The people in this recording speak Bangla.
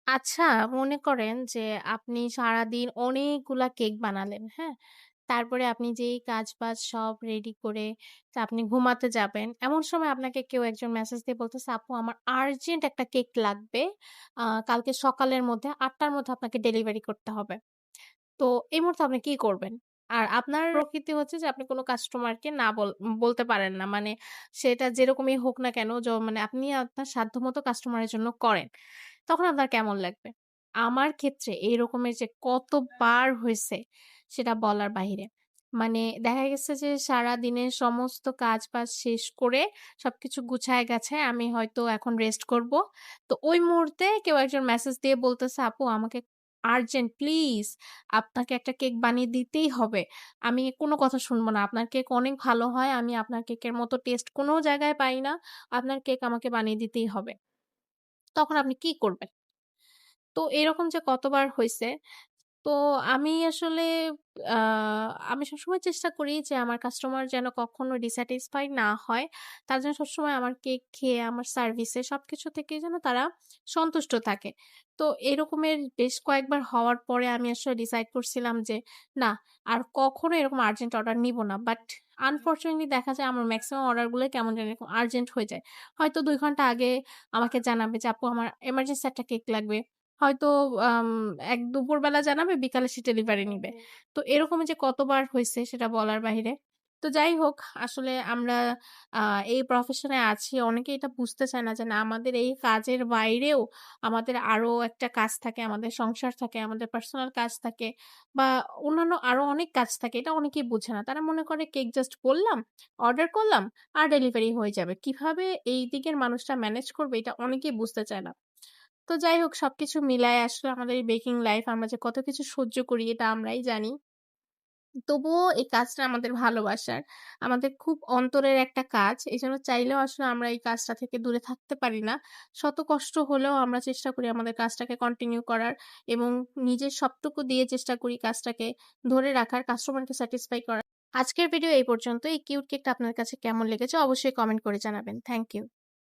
আচ্ছা, মনে করেন যে আপনি সারাদিন অনেকগুলা কেক বানালেন, হ্যাঁ? তারপরে আপনি যেই কাজ-বাজ সব রেডি করে আপনি ঘুমাতে যাবেন। এমন সময় আপনাকে কেউ একজন মেসেজ দিয়ে বলতেছে, "আপু আমার আর্জেন্ট একটা কেক লাগবে। কালকে সকালের মধ্যে ৮ টার মধ্যে আপনাকে ডেলিভারি করতে হবে।" তো এই মুহূর্তে আপনি কি করবেন? আর আপনার প্রকৃতি হচ্ছে যে আপনি কোন কাস্টমারকে না বলতে পারেন না। মানে সেটা যেরকমই হোক না কেন মানে আপনি আপনার সাধ্যমত কাস্টমারের জন্য করেন। তখন আপনার কেমন লাগবে? আমার ক্ষেত্রে এই রকমের যে কতবার হইছে সেটা বলার বাহিরে। মানে দেখা গেছে যে সারাদিনের সমস্ত কাজ-বাজ শেষ করে সবকিছু গুছায়-গাছায় আমি হয়তো এখন রেস্ট করব। তো ওই মুহূর্তে কেউ একজন মেসেজ দিয়ে বলতেছে, "আপু আমাকে আর্জেন্ট প্লিজ আপনাকে একটা কেক বানিয়ে দিতেই হবে। আমি কোন কথা শুনব না। আপনার কেক অনেক ভালো হয়। আমি আপনার কেকের মতো টেস্ট কোন জায়গায় পাই না। আপনার কেক আমাকে বানিয়ে দিতেই হবে।" তখন আপনি কি করবেন? তো এরকম যে কতবার হইছে, তো আমি আসলে আ আমি সবসময় চেষ্টা করি যে আমার কাস্টমার যেন কখনো dissatisfied না হয়। তারা যেন সবসময় আমার কেক খেয়ে আমার সার্ভিসে সবকিছু থেকেই যেন তারা সন্তুষ্ট থাকে। তো এরকমের বেশ কয়েকবার হওয়ার পরে আমি আসলে ডিসাইড করছিলাম যে না আর কখনো এরকম আর্জেন্ট অর্ডার নিব না। বাট আনফরচুনেটলি দেখা যায় আমার মেক্সিমাম অর্ডারগুলোই কেমন জানি এরকম আর্জেন্ট হয়ে যায়। হয়তো ২ ঘন্টা আগে আমাকে জানাবে যে আপু আমার এমার্জেন্সি একটা কেক লাগবে। হয়তো আম দুপুরবেলা জানাবে, বিকালে সে ডেলিভারি নিবে। তো এরকম যে কতবার হইছে সেটা বলার বাহিরে। তো যাই হোক আসলে আমরা আ এই প্রফেশন এ আছি অনেকেই এটা বুঝতে চায় না যে না আমাদের এই কাজের বাইরেও আমাদের আরো একটা কাজ থাকে, আমাদের সংসার থাকে, আমাদের পার্সোনাল কাজ থাকে বা অন্যান্য আরো অনেক কাজ থাকে। এটা অনেকেই বুঝে না। তারা মনে করে কেক জাস্ট বললাম, অর্ডার করলাম আর ডেলিভারি হয়ে যাবে। কিভাবে এই দিকের মানুষটা ম্যানেজ করবে এটা অনেকেই বুঝতে চায় না। তো যাই হোক সবকিছু মিলায় আসলে আমাদের এই বেকিং লাইফ আমরা যে কত কিছু সহ্য করি এটা আমরাই জানি। তবুও এই কাজটা আমাদের ভালোবাসার। আমাদের খুব অন্তরের একটা কাজ। এজন্য চাইলেও আসলে আমরা এই কাজটা থেকে দূরে থাকতে পারি না। শত কষ্ট হলেও আমরা চেষ্টা করি আমাদের কাজটাকে কন্টিনিউ করার এবং নিজের সবটুকু দিয়ে চেষ্টা করি কাজটাকে ধরে রাখার, কাস্টমারকে স্যাটিসফাই করার। আজকের ভিডিও এই পর্যন্ত। এই কিউট কেকটা আপনার কাছে কেমন লেগেছে অবশ্যই কমেন্ট করে জানাবেন। Thank you.